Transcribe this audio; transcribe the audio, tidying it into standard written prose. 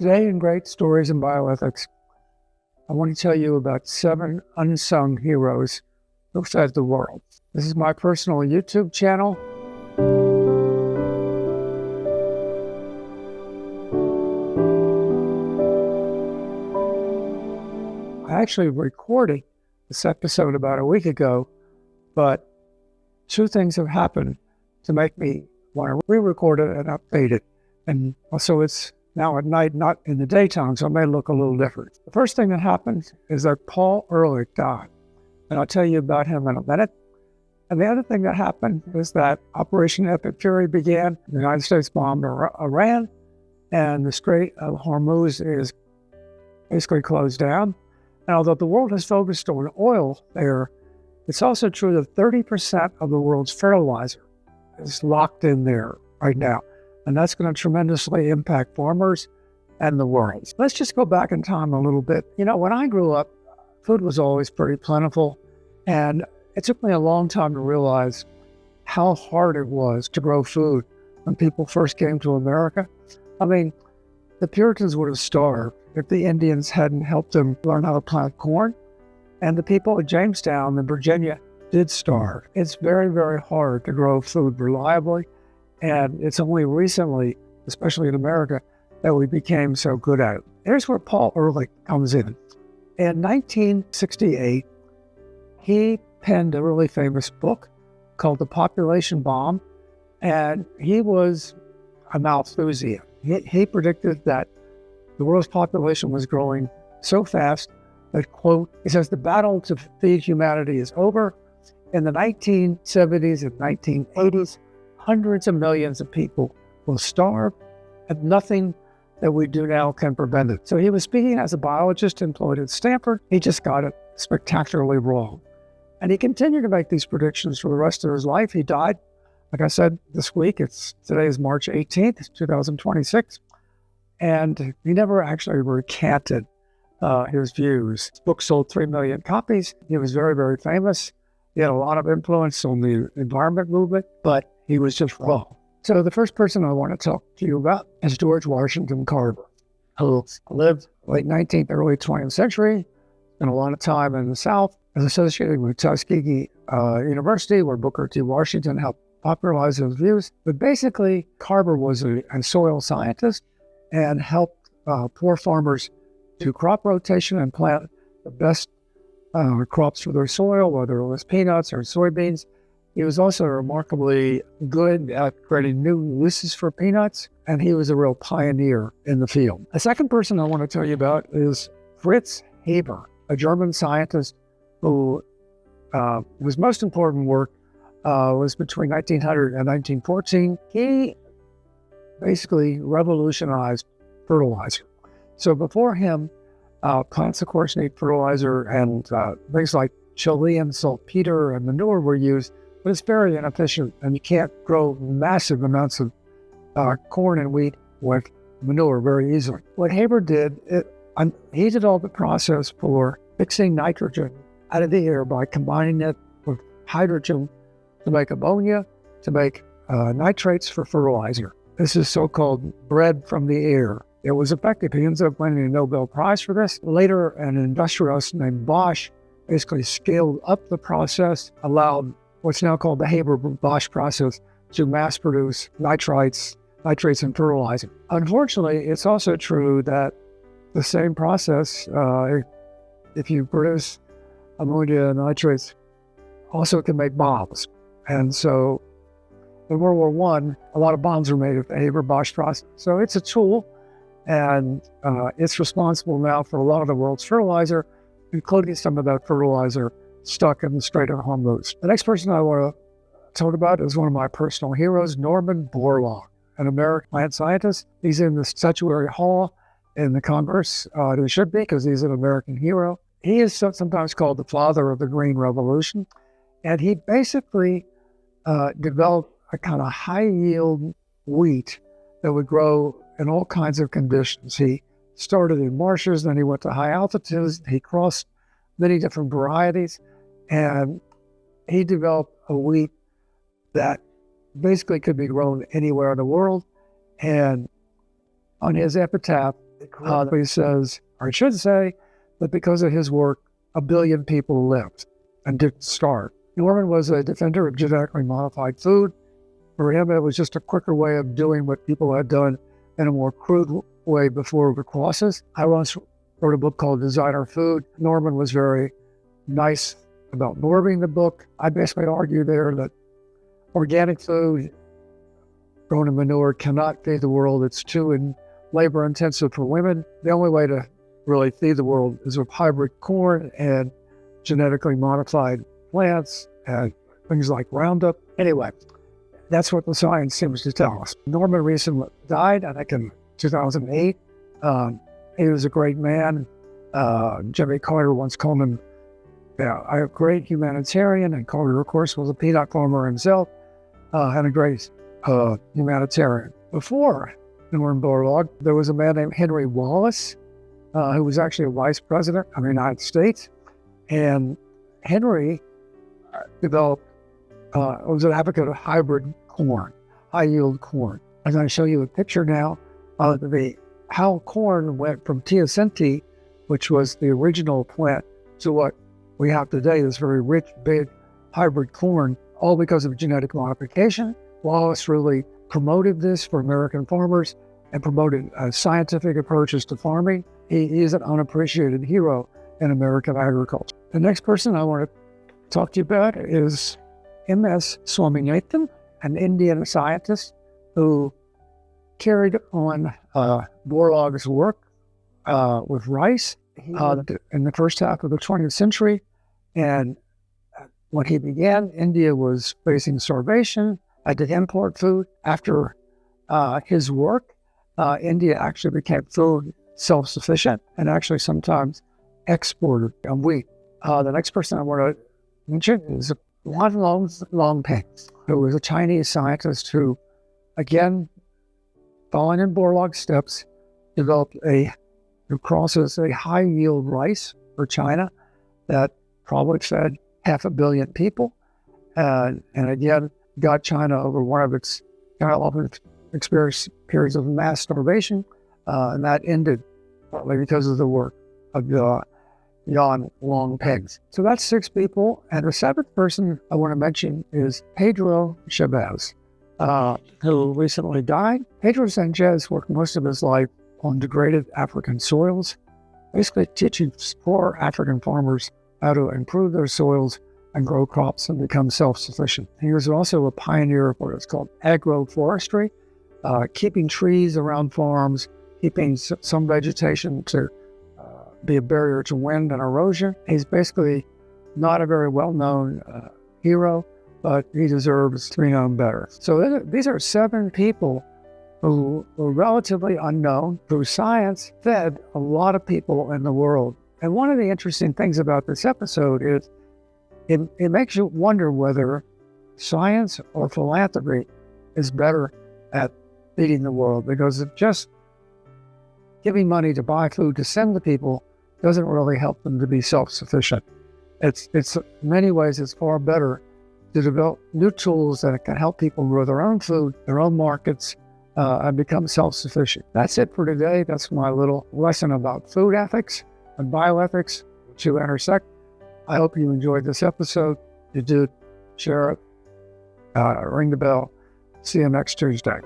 Today in Great Stories in Bioethics, I want to tell you about 7 unsung heroes who fed the world. This is my personal YouTube channel. I actually recorded this episode about a week ago, but 2 things have happened to make me want to re-record it and update it. And also it's now at night, not in the daytime, so it may look a little different. The first thing that happened is that Paul Ehrlich died, and I'll tell you about him in a minute. And the other thing that happened is that Operation Epic Fury began. The United States bombed Iran, and the Strait of Hormuz is basically closed down. And although the world has focused on oil there, it's also true that 30% of the world's fertilizer is locked in there right now. And that's going to tremendously impact farmers and the world. Let's just go back in time a little bit. You know, when I grew up, food was always pretty plentiful. And it took me a long time to realize how hard it was to grow food when people first came to America. I mean, the Puritans would have starved if the Indians hadn't helped them learn how to plant corn. And the people at Jamestown in Virginia did starve. It's very, very hard to grow food reliably. And it's only recently, especially in America, that we became so good at it. Here's where Paul Ehrlich comes in. In 1968, he penned a really famous book called The Population Bomb, and he was a Malthusian. He predicted that the world's population was growing so fast that, quote, he says, the battle to feed humanity is over. In the 1970s and 1980s, hundreds of millions of people will starve, and nothing that we do now can prevent it. So he was speaking as a biologist employed at Stanford. He just got it spectacularly wrong. And he continued to make these predictions for the rest of his life. He died, like I said, this week. Today is March 18th, 2026. And he never actually recanted his views. His book sold 3 million copies. He was very, very famous. He had a lot of influence on the environment movement, but he was just wrong. So the first person I want to talk to you about is George Washington Carver, who lived late 19th, early 20th century, spent a lot of time in the South, is associated with Tuskegee University, where Booker T. Washington helped popularize his views. But basically, Carver was a soil scientist and helped poor farmers do crop rotation and plant the best crops for their soil, whether it was peanuts or soybeans. He was also remarkably good at creating new uses for peanuts, and he was a real pioneer in the field. The second person I want to tell you about is Fritz Haber, a German scientist who his most important work was between 1900 and 1914. He basically revolutionized fertilizer. So before him, plants, of course, need fertilizer, and things like Chilean saltpeter and manure were used, but it's very inefficient, and you can't grow massive amounts of corn and wheat with manure very easily. What Haber did, he developed a process for mixing nitrogen out of the air by combining it with hydrogen to make ammonia, to make nitrates for fertilizer. This is so-called bread from the air. It was effective. He ended up winning a Nobel Prize for this. Later, an industrialist named Bosch basically scaled up the process, allowed what's now called the Haber-Bosch process to mass produce nitrates and fertilizer. Unfortunately, it's also true that the same process, if you produce ammonia and nitrates, also can make bombs. And so in World War I, a lot of bombs were made with the Haber-Bosch process. So it's a tool, and it's responsible now for a lot of the world's fertilizer, including some of that fertilizer stuck in the Strait of Hormuz. The next person I want to talk about is one of my personal heroes, Norman Borlaug, an American plant scientist. He's in the Statuary Hall in the Congress. He should be, because he's an American hero. He is sometimes called the father of the Green Revolution, and he basically developed a kind of high-yield wheat that would grow in all kinds of conditions. He started in marshes, then he went to high altitudes. He crossed many different varieties, and he developed a wheat that basically could be grown anywhere in the world. And on his epitaph, it He says, or I should say, that because of his work, 1 billion people lived and didn't starve. Norman was a defender of genetically modified food. For him, it was just a quicker way of doing what people had done in a more crude way before the crosses. I once wrote a book called Designer Food. Norman was very nice about normating the book. I basically argue there that organic food grown in manure cannot feed the world. It's too labor intensive for women. The only way to really feed the world is with hybrid corn and genetically modified plants and things like Roundup. Anyway, that's what the science seems to tell us. Norman recently died, I think in 2008. He was a great man. Jimmy Carter once called him a great humanitarian, and Carter, of course, was a peanut farmer himself, and a great humanitarian. Before Norman Borlaug, there was a man named Henry Wallace, who was actually a vice president of the United States. And Henry developed, was an advocate of hybrid corn, high-yield corn. I'm going to show you a picture now of how corn went from teosinte, which was the original plant, to what we have today, this very rich, big hybrid corn, all because of genetic modification. Wallace really promoted this for American farmers and promoted scientific approaches to farming. He is an unappreciated hero in American agriculture. The next person I want to talk to you about is M.S.Swaminathan, an Indian scientist who carried on Borlaug's work with rice in the first half of the 20th century. And when he began, India was facing starvation, had to import food. After his work, India actually became food self-sufficient and actually sometimes exported wheat. The next person I want to mention is Yuan Longping, who was a Chinese scientist who, again, following in Borlaug's steps, developed who crosses a high-yield rice for China that probably fed 500 million people, and again, got China over one of its often experienced periods of mass starvation, and that ended partly because of the work of Yuan Longping. So that's 6 people, and the 7th person I want to mention is Pedro Sanchez, who recently died. Pedro Sanchez worked most of his life on degraded African soils, basically teaching poor African farmers how to improve their soils and grow crops and become self-sufficient. He was also a pioneer of what is called agroforestry, keeping trees around farms, keeping some vegetation to be a barrier to wind and erosion. He's basically not a very well-known hero, but he deserves to be known better. So these are 7 people who were relatively unknown, whose science fed a lot of people in the world. And one of the interesting things about this episode is it makes you wonder whether science or philanthropy is better at feeding the world, because just giving money to buy food to send to people doesn't really help them to be self-sufficient. It's in many ways, it's far better to develop new tools that can help people grow their own food, their own markets, and become self-sufficient. That's it for today. That's my little lesson about food ethics and bioethics, which you intersect. I hope you enjoyed this episode. If you did, share it, ring the bell. See you next Tuesday.